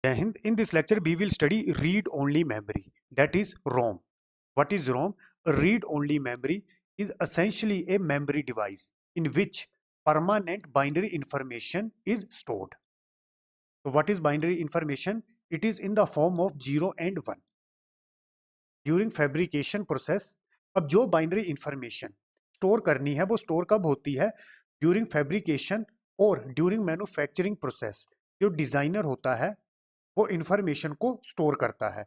Jai Hind. In this lecture, we will study read-only memory, that is ROM. What is ROM? A read-only memory is essentially a memory device in which permanent binary information is stored. So what is binary information? It is in the form of 0 and 1. During fabrication process, अब जो binary information store करनी है वो store कब होती है? During fabrication और during manufacturing process. जो डिजाइनर होता है वो इंफॉर्मेशन को स्टोर करता है.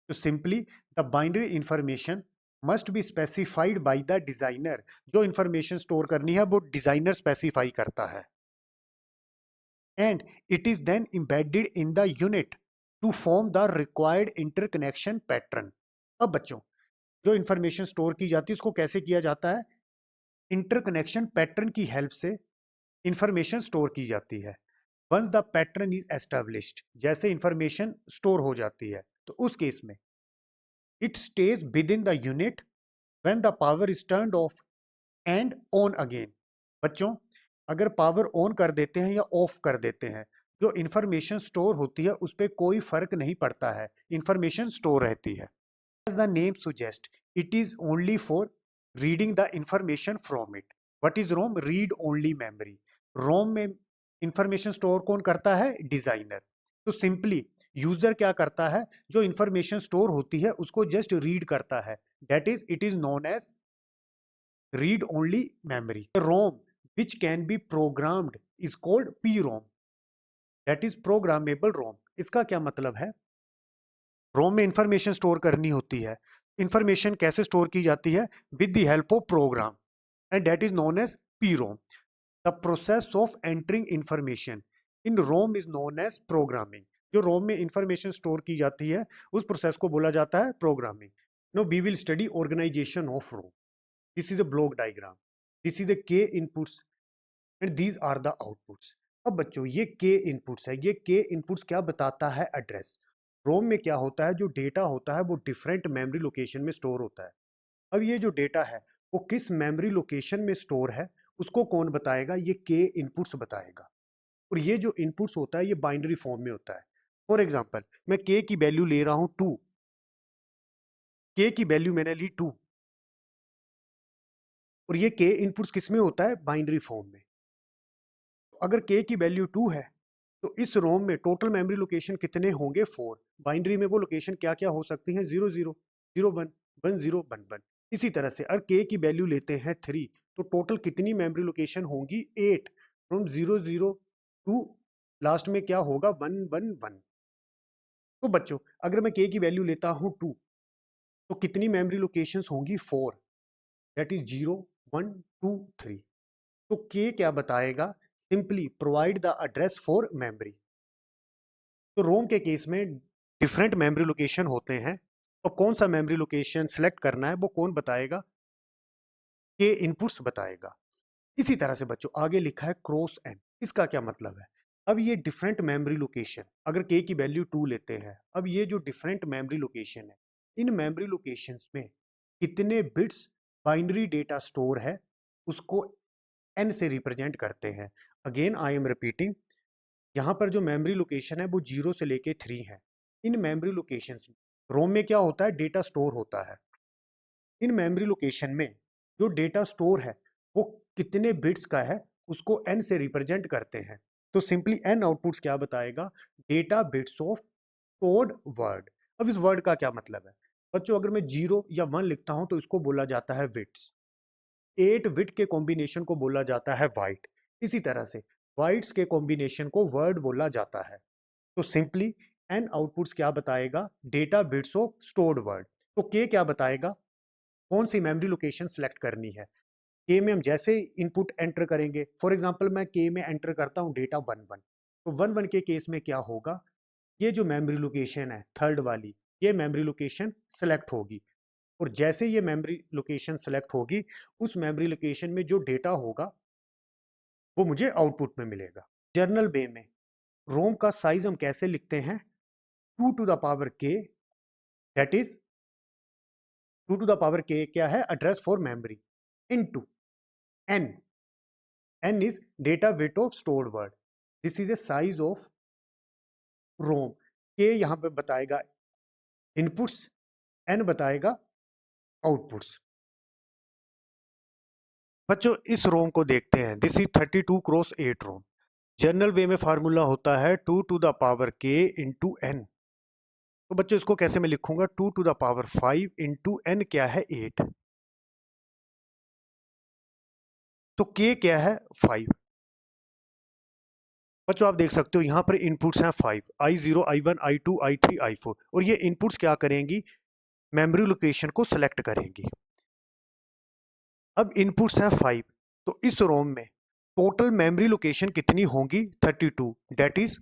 तो simply the binary information must be specified by the designer. जो इंफॉर्मेशन स्टोर करनी है वो डिजाइनर स्पेसिफाई करता है, and it is then embedded in the unit to form the required interconnection pattern. अब बच्चों, जो इंफॉर्मेशन स्टोर की जाती है उसको कैसे किया जाता है? इंटरकनेक्शन पैटर्न की हेल्प से इंफॉर्मेशन स्टोर की जाती है. Once the pattern is established, जैसे इंफॉर्मेशन स्टोर हो जाती है तो उस केस में it stays within the unit when the power is turned off and on again. बच्चों, अगर पावर ऑन कर देते हैं या ऑफ कर देते हैं, जो इंफॉर्मेशन स्टोर होती है उस पर कोई फर्क नहीं पड़ता है, इंफॉर्मेशन स्टोर रहती है. As the name suggests, it is only for reading the information from it. What is ROM? Read only memory. ROM में इंफॉर्मेशन स्टोर कौन करता है? डिजाइनर. तो सिंपली यूजर क्या करता है? जो इंफॉर्मेशन स्टोर होती है उसको जस्ट रीड करता है. That is it is known as read only memory. The ROM which can be programmed is called PROM. That is programmable ROM. इसका क्या मतलब है? रोम में इंफॉर्मेशन स्टोर करनी होती है. इंफॉर्मेशन कैसे स्टोर की जाती है? With the help of program, and that is known as PROM. The process of entering information in ROM is known as programming. जो रोम में इंफॉर्मेशन स्टोर की जाती है उस प्रोसेस को बोला जाता है programming. Now we will study organization of ROM. This is a block diagram. This is the K inputs and these are the outputs. अब बच्चों, ये के इनपुट्स है. ये के इनपुट्स क्या बताता है? एड्रेस. रोम में क्या होता है? जो डेटा होता है वो डिफरेंट मेमोरी लोकेशन में स्टोर होता है. अब ये जो डेटा है वो किस मेमोरी लोकेशन में स्टोर है उसको कौन बताएगा? ये के इनपुट्स बताएगा. और ये जो इनपुट्स होता है ये बाइनरी फॉर्म में होता है. फॉर एग्जांपल, मैं के की वैल्यू ले रहा हूं 2. के की वैल्यू मैंने ली 2 और ये के इनपुट्स किस में होता है? बाइनरी फॉर्म में. अगर के की वैल्यू 2 है तो इस रोम में टोटल मेमोरी लोकेशन कितने होंगे? 4. बाइनरी में वो लोकेशन क्या क्या हो सकती हैं? 0 0 0 1 1 0 1 1. इसी तरह से अगर के की वैल्यू लेते हैं 3 तो टोटल कितनी मेमोरी लोकेशन होंगी? 8. फ्रॉम 0 0 टू लास्ट में क्या होगा? 1 1 1. तो बच्चों, अगर मैं के की वैल्यू लेता हूं 2 तो कितनी मेमोरी लोकेशंस होंगी? 4. That is 0 1 2 3. तो के क्या बताएगा? Simply provide the address for memory. तो रोम के केस में डिफरेंट मेमोरी लोकेशन होते हैं. तो कौन सा मेमोरी लोकेशन सेलेक्ट करना है वो कौन बताएगा? के इनपुट्स बताएगा. इसी तरह से बच्चों आगे लिखा है क्रॉस एन. इसका क्या मतलब है? अब ये डिफरेंट मेमोरी लोकेशन, अगर के की वैल्यू 2 लेते हैं, अब ये जो डिफरेंट मेमोरी लोकेशन है इन मेमोरी लोकेशंस में कितने बिट्स बाइनरी डेटा स्टोर है उसको एन से रिप्रेजेंट करते हैं. अगेन आई एम रिपीटिंग, यहाँ पर जो मेमोरी लोकेशन है वो 0 से लेके 3 है. इन मेमोरी लोकेशंस में रोम में क्या होता है? डेटा स्टोर होता है. इन मेमोरी लोकेशन में जो डेटा स्टोर है वो कितने बिट्स का है उसको एन से रिप्रेजेंट करते हैं. तो सिंपली एन आउटपुट्स क्या बताएगा? Data bits of code word. अब इस वर्ड का क्या मतलब है? बच्चों, अगर मैं 0 या 1 लिखता हूं तो इसको बोला जाता है बिट्स. 8 बिट के कॉम्बिनेशन को बोला जाता है वाइट. इसी तरह से वाइट्स के कॉम्बिनेशन को वर्ड बोला जाता है. तो सिंपली एन आउटपुट्स क्या बताएगा? Data bits of stored word. तो के क्या बताएगा? कौन सी मेमोरी लोकेशन सेलेक्ट करनी है. के में हम जैसे इनपुट एंटर करेंगे, फॉर एग्जांपल मैं के में एंटर करता हूं डेटा 1 1, तो 1 1 के केस में क्या होगा? ये जो मेमोरी लोकेशन है थर्ड वाली, ये मेमोरी लोकेशन सेलेक्ट होगी. और जैसे ये मेमोरी लोकेशन सेलेक्ट होगी उस मेमोरी लोकेशन में जो डेटा होगा वो मुझे आउटपुट में मिलेगा. जर्नल बे में रोम का साइज हम कैसे लिखते हैं? 2 to the power k, that is 2 to the power k क्या है? Address for memory. Into N. N is data bit of stored word. This is a size of ROM. के यहाँ पे बताएगा इनपुट्स, एन बताएगा आउटपुट्स। बच्चों इस रोम को देखते हैं, this is 32x8 ROM. General way में फार्मूला होता है 2 to the power k into n. तो बच्चों इसको कैसे मैं लिखूंगा, 2 to the power 5 into n क्या है 8, तो k क्या है 5। बच्चों आप देख सकते हो यहाँ पर इनपुट्स हैं 5, I0, I1, I2, I3, I4, और ये इनपुट्स क्या करेंगी, मेमोरी लोकेशन को सिलेक्ट करेंगी। अब इनपुट्स हैं 5, तो इस रोम में टोटल मेमोरी लोकेशन कितनी होंगी 32, that is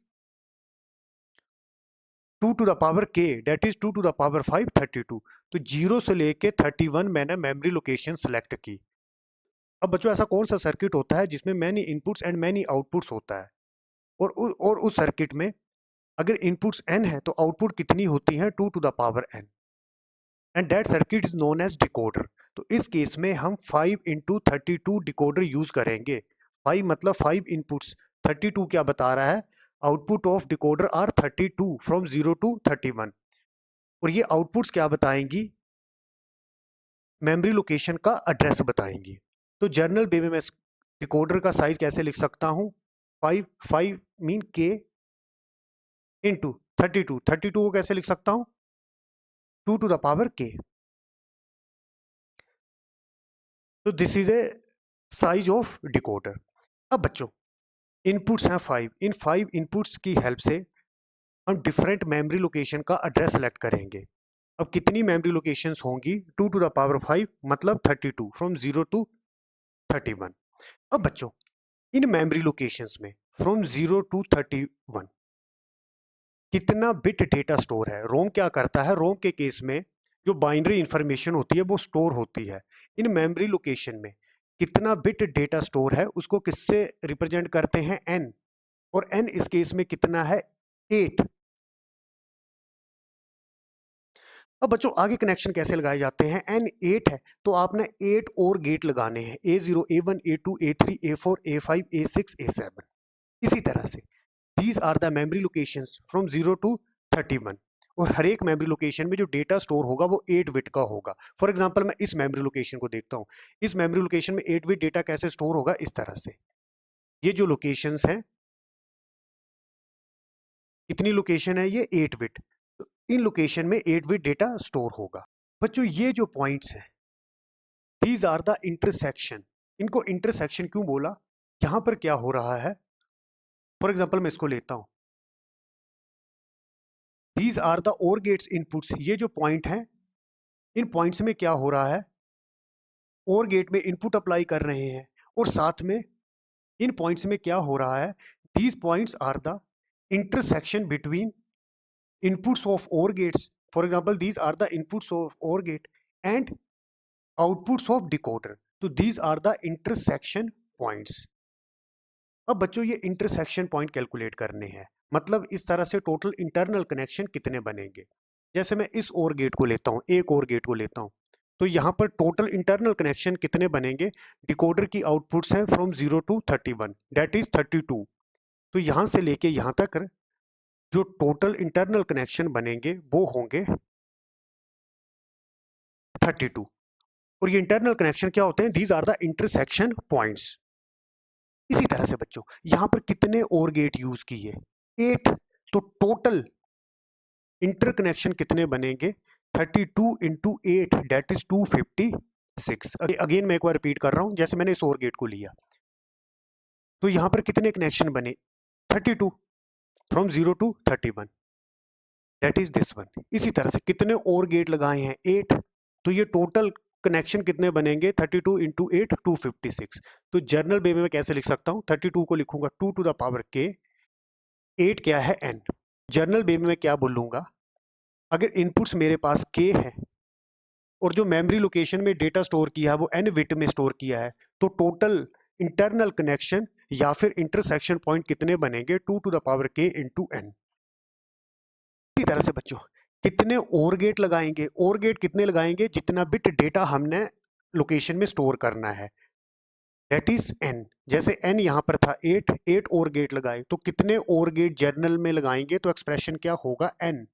2 to the power k, that is 2 to the power 5 32। तो 0 से लेके 31 मैंने मेमोरी लोकेशन सेलेक्ट की। अब बच्चों ऐसा कौन सा सर्किट होता है जिसमें many inputs and many outputs होता है, और उस सर्किट में अगर इनपुट्स n है तो आउटपुट कितनी होती है 2 to the power n, and that circuit is known as decoder. तो इस केस में हम 5 into 32 डिकोडर यूज करेंगे। 5 मतलब 5 इनपुट्स, 32 क्या बता रहा है, output of decoder are 32 from 0 to 31, और ये आउटपुट्स क्या बताएंगी, मेमोरी लोकेशन का एड्रेस बताएंगी। तो जर्नल वे में मैं डिकोडर का साइज कैसे लिख सकता हूं, 5 मीन k इंटू 32, 32 को कैसे लिख सकता हूं 2 to the power k। तो this is A size of decoder. अब बच्चों इनपुट्स हैं 5, इन 5 इनपुट्स की हेल्प से हम डिफरेंट मेमोरी लोकेशन का एड्रेस सेलेक्ट करेंगे। अब कितनी मेमोरी लोकेशंस होंगी, 2 to the power 5 मतलब 32 फ्रॉम 0 to 31। अब बच्चों इन मेमोरी लोकेशंस में फ्रॉम 0 to 31 कितना बिट डेटा स्टोर है। रोम क्या करता है, रोम के केस में जो बाइनरी इंफॉर्मेशन होती है वो स्टोर होती है। इन मेमोरी लोकेशन में कितना बिट डेटा स्टोर है उसको किससे रिप्रेजेंट करते हैं, n, और n इस केस में कितना है 8। अब बच्चों आगे कनेक्शन कैसे लगाए जाते हैं, n 8 है तो आपने 8 और गेट लगाने हैं, A0, A1, A2, A3, A4, A5, A6, A7। इसी तरह से these are the memory locations from 0 to 31, और हर एक मेमोरी लोकेशन में जो डेटा स्टोर होगा वो 8 बिट का होगा। फॉर एग्जांपल मैं इस मेमोरी लोकेशन को देखता हूँ, इस मेमोरी लोकेशन में 8 बिट डेटा कैसे स्टोर होगा, इस तरह से। ये जो लोकेशंस हैं, कितनी लोकेशन है ये 8 बिट, तो इन लोकेशन में 8 बिट डेटा स्टोर होगा। बच्चों ये जो पॉइंट्स हैं दीज आर द इंटरसेक्शन। इनको इंटरसेक्शन क्यों बोला, यहां पर क्या हो रहा है, फॉर एग्जांपल मैं इसको लेता हूं, दीज आर द और गेट्स इनपुट्स। ये जो पॉइंट हैं, इन पॉइंट्स में क्या हो रहा है, और गेट में इनपुट अप्लाई कर रहे हैं, और साथ में इन पॉइंट्स में क्या हो रहा है, these points are the intersection between inputs of OR gates. For example these are the inputs of OR gate and outputs of decoder, तो these are the intersection points. अब बच्चों ये इंटरसेक्शन पॉइंट कैलकुलेट करने हैं, मतलब इस तरह से टोटल इंटरनल कनेक्शन कितने बनेंगे। जैसे मैं इस और गेट को लेता हूँ, एक और गेट को लेता हूँ, तो यहाँ पर टोटल इंटरनल कनेक्शन कितने बनेंगे, डिकोडर की आउटपुट्स हैं फ्रॉम 0 to 31 दैट इज 32। तो यहाँ से लेके यहाँ तक जो टोटल इंटरनल कनेक्शन बनेंगे वो होंगे 32, और ये इंटरनल कनेक्शन क्या होते हैं, these are the intersection points. इसी तरह से बच्चों यहां पर कितने और गेट यूज किए, 8, तो टोटल इंटरकनेक्शन कितने बनेंगे 32 इंटू 8 दैट इज 256। अगेन मैं एक बार रिपीट कर रहा हूं, जैसे मैंने इस और गेट को लिया तो यहां पर कितने कनेक्शन बने 32 from 0 to 31 that is this one. इसी तरह से कितने और गेट लगाए हैं 8, तो ये टोटल कनेक्शन कितने बनेंगे 32 इंटू 8 256। तो जर्नल वे में मैं कैसे लिख सकता हूं, 32 को लिखूंगा 2 to the power k, 8 क्या है n। जर्नल वे में मैं क्या बोलूंगा, अगर इनपुट्स मेरे पास k है और जो मेमोरी लोकेशन में डेटा स्टोर किया है वो n बिट में स्टोर किया है, तो टोटल इंटरनल कनेक्शन या फिर इंटरसेक्शन पॉइंट कितने बनेंगे 2 to the power k into n। इसी तरह से बच्चों कितने और गेट लगाएंगे, और गेट कितने लगाएंगे जितना बिट डेटा हमने लोकेशन में स्टोर करना है। That is n। जैसे n यहाँ पर था 8, 8 और गेट लगाए, तो कितने और गेट जर्नल में लगाएंगे तो एक्सप्रेशन क्या होगा, n।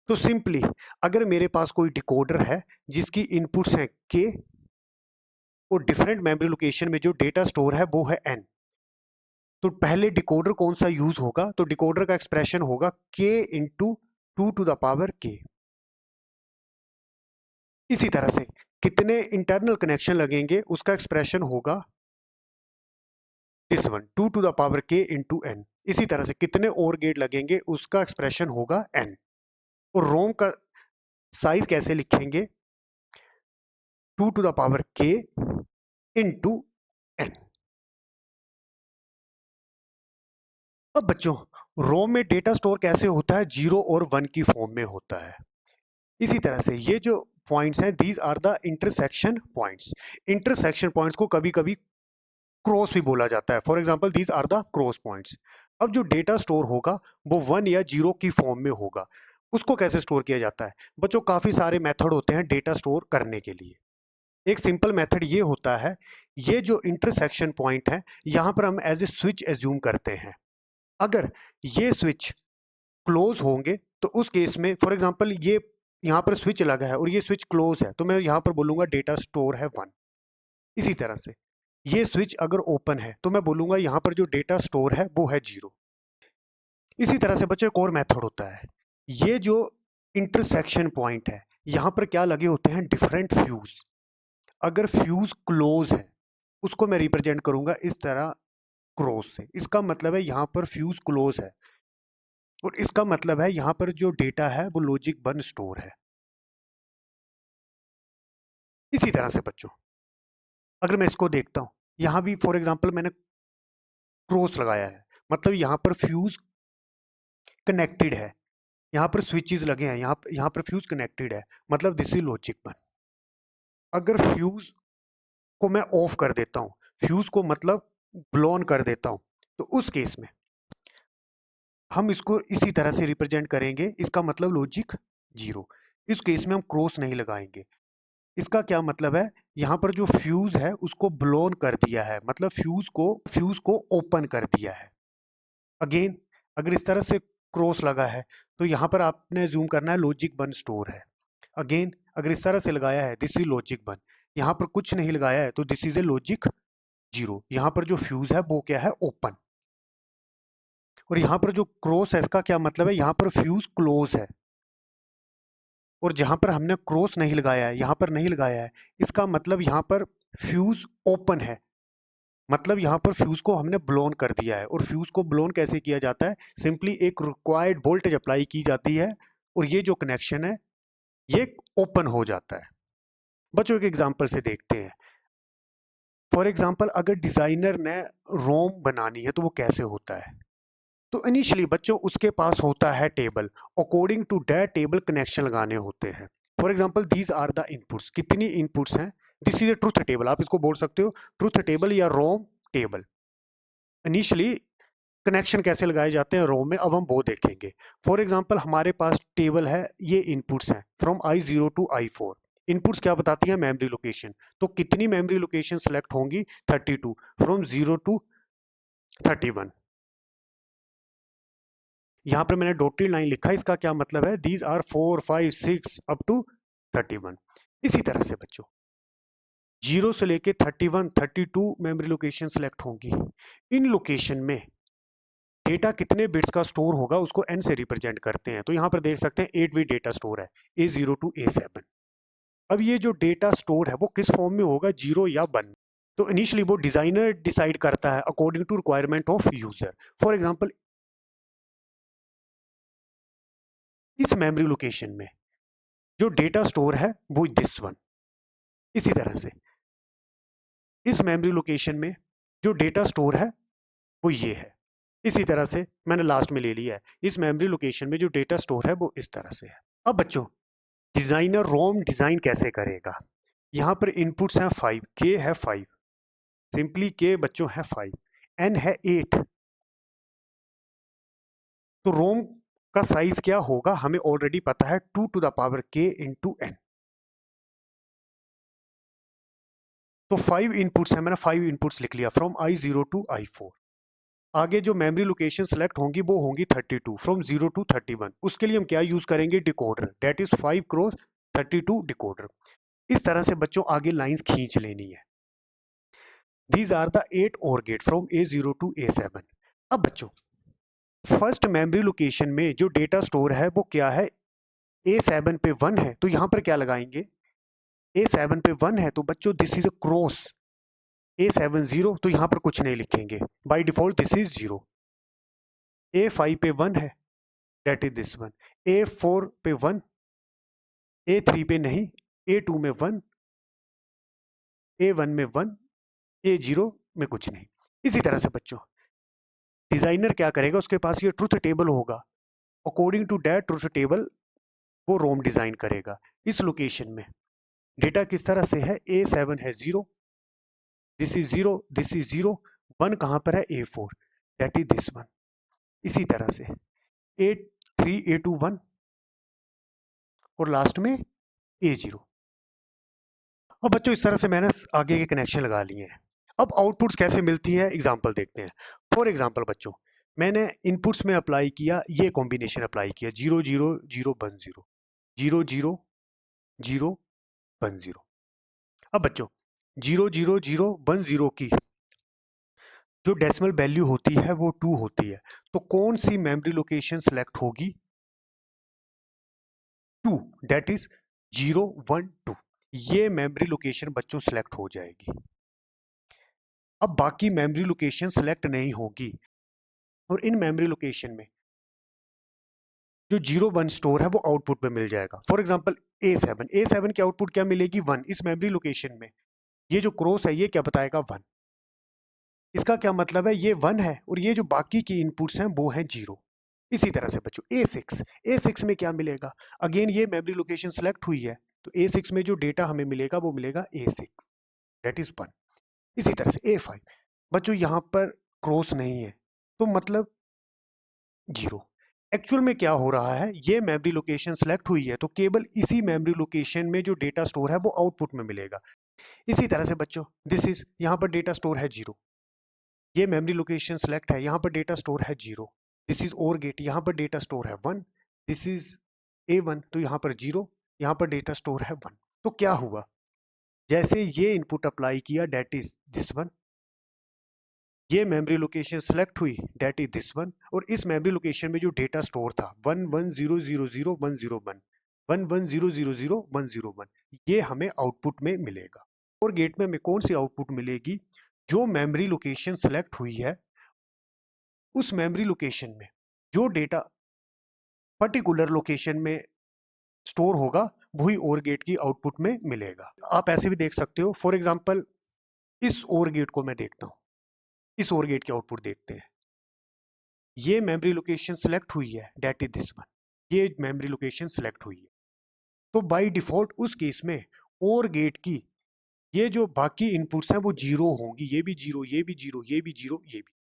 तो सिंपली अगर मेरे पास कोई डिकोडर है जिसकी इनपुट्स हैं k और डिफरेंट मेमोरी लोकेशन में जो डेटा स्टोर है वो है n, तो पहले डिकोडर कौन सा यूज होगा, तो डिकोडर का एक्सप्रेशन होगा k into 2 to the power k। इसी तरह से कितने इंटरनल कनेक्शन लगेंगे उसका एक्सप्रेशन होगा this one, 2 to the power k into n। इसी तरह से कितने और गेट लगेंगे उसका एक्सप्रेशन होगा n। और रोम का साइज कैसे लिखेंगे, 2 to the power k into n। अब बच्चों रोम में डेटा स्टोर कैसे होता है, 0 और 1 की फॉर्म में होता है। इसी तरह से ये जो पॉइंट्स हैं these are the intersection points. Intersection points को कभी कभी क्रॉस भी बोला जाता है, for example these are the cross points. अब जो डेटा स्टोर होगा वो 1 या 0 की फॉर्म में होगा। उसको कैसे स्टोर किया जाता है बच्चों, काफी सारे मेथड होते हैं डेटा स्टोर करने के लिए। एक सिंपल मेथड ये होता है, ये जो इंटरसेक्शन पॉइंट है यहाँ पर हम एज ए स्विच एज्यूम करते हैं। अगर ये स्विच क्लोज होंगे तो उस केस में फॉर एग्जांपल ये यहाँ पर स्विच लगा है और ये स्विच क्लोज है तो मैं यहाँ पर बोलूंगा डेटा स्टोर है 1। इसी तरह से ये स्विच अगर ओपन है तो मैं बोलूंगा यहाँ पर जो डेटा स्टोर है वो है 0। इसी तरह से बच्चों एक और मेथड होता है, ये जो इंटरसेक्शन पॉइंट है यहाँ पर क्या लगे होते हैं, डिफरेंट फ्यूज। अगर फ्यूज क्लोज है उसको मैं रिप्रेजेंट करूंगा इस तरह क्रॉस से। इसका मतलब है यहाँ पर फ्यूज क्लोज है और इसका मतलब है यहाँ पर जो डेटा है वो लॉजिक 1 स्टोर है। इसी तरह से बच्चों अगर मैं इसको देखता हूँ, यहाँ भी फॉर एग्जांपल मैंने क्रॉस लगाया है, मतलब यहाँ पर फ्यूज कनेक्टेड है, यहाँ पर स्विचेस लगे हैं, यहाँ पर फ्यूज कनेक्टेड है, मतलब दिस इज लॉजिक 1। अगर फ्यूज को मैं ऑफ कर देता हूँ, फ्यूज को मतलब ब्लोन कर देता हूँ, तो उस केस में हम इसको इसी तरह से रिप्रेजेंट करेंगे, इसका मतलब लॉजिक 0। इस केस में हम क्रॉस नहीं लगाएंगे। इसका क्या मतलब है, यहाँ पर जो फ्यूज है उसको ब्लोन कर दिया है, मतलब फ्यूज को ओपन कर दिया है। अगेन अगर इस तरह से क्रॉस लगा है तो यहाँ पर आपने जूम करना है लॉजिक 1 स्टोर है। अगेन अगर इस तरह से लगाया है दिस इज लॉजिक 1, यहाँ पर कुछ नहीं लगाया है तो दिस इज ए लॉजिक 0। यहाँ पर जो फ्यूज है वो क्या है, ओपन। और यहाँ पर जो क्रॉस है इसका क्या मतलब है, यहाँ पर फ्यूज क्लोज है और जहां पर हमने क्रॉस नहीं लगाया है, यहाँ पर नहीं लगाया है, इसका मतलब यहाँ पर फ्यूज ओपन है, मतलब यहाँ पर फ्यूज को हमने ब्लोन कर दिया है। और फ्यूज को ब्लोन कैसे किया जाता है, सिंपली एक रिक्वायर्ड वोल्टेज अप्लाई की जाती है और ये जो कनेक्शन है ये ओपन हो जाता है। बच्चों एक एग्जांपल से देखते हैं। फॉर एग्जांपल अगर डिजाइनर ने रोम बनानी है तो वो कैसे होता है, तो इनिशियली बच्चों उसके पास होता है table, according to that table connection लगाने होते हैं। For example these are the inputs, कितनी इनपुट्स हैं, this is a truth table, आप इसको बोल सकते हो ट्रुथ टेबल या रोम टेबल। इनिशियली कनेक्शन कैसे लगाए जाते हैं रोम में, अब हम वो देखेंगे। फॉर एग्जांपल हमारे पास टेबल है, ये इनपुट्स हैं from I0 to I4। Inputs क्या बताती है, मेमोरी लोकेशन। तो कितनी मेमोरी लोकेशन सेलेक्ट होंगी, 32 फ्रॉम 0 to 31। यहाँ पर मैंने डॉटेड लाइन लिखा है, इसका क्या मतलब है, दीज आर 4 5 6 अप टू 31। इसी तरह से बच्चों 0 से लेके 31 32 मेमोरी लोकेशन सेलेक्ट होंगी। इन लोकेशन में डेटा कितने बिट्स का स्टोर होगा उसको n से रिप्रेजेंट करते हैं। तो यहाँ पर देख सकते हैं 8 बिट डेटा स्टोर है, A0 to A7। अब ये जो डेटा स्टोर है वो किस फॉर्म में होगा, 0 या 1। तो इनिशियली वो डिजाइनर डिसाइड करता है according to requirement of user. For example इस मेमोरी लोकेशन में जो डेटा स्टोर है वो दिस वन। इसी तरह से इस मेमोरी लोकेशन में जो डेटा स्टोर है वो ये है। इसी तरह से मैंने लास्ट में ले लिया है, इस मेमोरी लोकेशन में जो डेटा स्टोर है वो इस तरह से है। अब बच्चों डिजाइनर रोम डिजाइन कैसे करेगा, यहाँ पर इनपुट्स हैं 5, के है 5, सिंपली के बच्चों है 5, एन है 8। तो रोम का साइज क्या होगा हमें ऑलरेडी पता है, 2 to the power k into n. तो 5 इनपुट्स है, मैंने 5 इनपुट्स लिख लिया फ्रॉम I0 टू I4। आगे जो मेमोरी लोकेशन सेलेक्ट होंगी वो होंगी 32 फ्रॉम 0 टू 31। उसके लिए हम क्या यूज करेंगे, decoder, that is 5 cross 32 decoder. इस तरह से बच्चों आगे लाइंस खींच लेनी है। These are the 8 OR gate from A0 to A7। अब बच्चों फर्स्ट मेमोरी लोकेशन में जो डेटा स्टोर है वो क्या है, A7 पे 1 है, तो यहां पर क्या लगाएंगे, A7 पे 1 है तो बच्चों this is a cross A7 0, तो यहां पर कुछ नहीं लिखेंगे, by default this is 0। A5 पे 1 है, that is this one. A4 पे 1, A3 पे नहीं, A2 में 1, A1 में 1, A0 में कुछ नहीं। इसी तरह से बच्चों डिजाइनर क्या करेगा, उसके पास ये ट्रुथ टेबल होगा, according to that truth table वो रोम डिजाइन करेगा। इस लोकेशन में डेटा किस तरह से है, A7 है 0, दिस इज 0, दिस इज 0, 1 कहां पर है, A4, that is this one. इसी तरह से A3 A2 1 और लास्ट में A0। अब बच्चों इस तरह से मैंने आगे के कनेक्शन लगा लिए हैं। अब आउटपुट्स कैसे मिलती है एग्जांपल देखते हैं। फॉर एग्जांपल बच्चों मैंने इनपुट्स में अप्लाई किया, ये कॉम्बिनेशन अप्लाई किया 0 0 0 1 0 0 0 0 1 0। अब बच्चों 0 0 0 1 0 की जो डेसिमल वैल्यू होती है वो 2 होती है, तो कौन सी मेमोरी लोकेशन सेलेक्ट होगी, 2, दैट इज 0 1 2। ये मेमोरी लोकेशन बच्चों सेलेक्ट हो जाएगी। अब बाकी मेमोरी लोकेशन सेलेक्ट नहीं होगी, और इन मेमोरी लोकेशन में जो 0 1 स्टोर है वो आउटपुट में मिल जाएगा। फॉर एग्जांपल A7 की आउटपुट क्या मिलेगी, 1। इस मेमोरी लोकेशन में ये जो क्रॉस है ये क्या बताएगा, 1। इसका क्या मतलब है, ये 1 है और ये जो बाकी की इनपुट्स हैं वो हैं 0। इसी तरह से बच्चों A6 में क्या मिलेगा, अगेन ये मेमोरी लोकेशन सेलेक्ट हुई है, तो A6 में जो डेटा हमें मिलेगा वो मिलेगा A6, दैट इज 1। इसी तरह से A5 बच्चों यहां पर क्रॉस नहीं है तो मतलब 0। एक्चुअल में क्या हो रहा है, ये मेमोरी लोकेशन सेलेक्ट हुई है तो केवल इसी मेमोरी लोकेशन में जो डेटा स्टोर है वो आउटपुट में मिलेगा। इसी तरह से बच्चों दिस इज, यहाँ पर डेटा स्टोर है 0, ये मेमोरी लोकेशन सेलेक्ट है, यहाँ पर डेटा स्टोर है 0, दिस इज OR गेट, यहाँ पर डेटा स्टोर है 1, दिस इज A1, तो यहाँ पर 0, यहाँ पर डेटा स्टोर है 1। तो क्या हुआ, जैसे ये इनपुट अप्लाई किया दैट इज दिस वन, ये मेमोरी लोकेशन सेलेक्ट हुई दैट इज दिस वन, और इस मेमोरी लोकेशन में जो डेटा स्टोर था 1 1 0 0 0 1 0 1 1 1 0 0 0 1 0 1, ये हमें आउटपुट में मिलेगा। और गेट में हमें कौन सी आउटपुट मिलेगी, जो मेमोरी लोकेशन सेलेक्ट हुई है उस मेमोरी लोकेशन में जो डेटा पर्टिकुलर लोकेशन में स्टोर होगा वही OR गेट की आउटपुट में मिलेगा। आप ऐसे भी देख सकते हो, फॉर एग्जांपल इस OR गेट को मैं देखता हूं, इस OR गेट की आउटपुट देखते हैं, ये मेमोरी लोकेशन सेलेक्ट हुई है दैट इज दिस वन, ये मेमोरी लोकेशन सेलेक्ट हुई है, तो बाय डिफॉल्ट उस केस में OR गेट की ये जो बाकी इनपुट्स हैं वो 0 होंगी, ये भी 0, ये भी 0, ये भी 0, ये भी।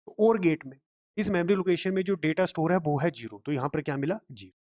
तो OR गेट में इस मेमोरी लोकेशन में जो डेटा स्टोर है वो है 0, तो यहां पर क्या मिला, 0।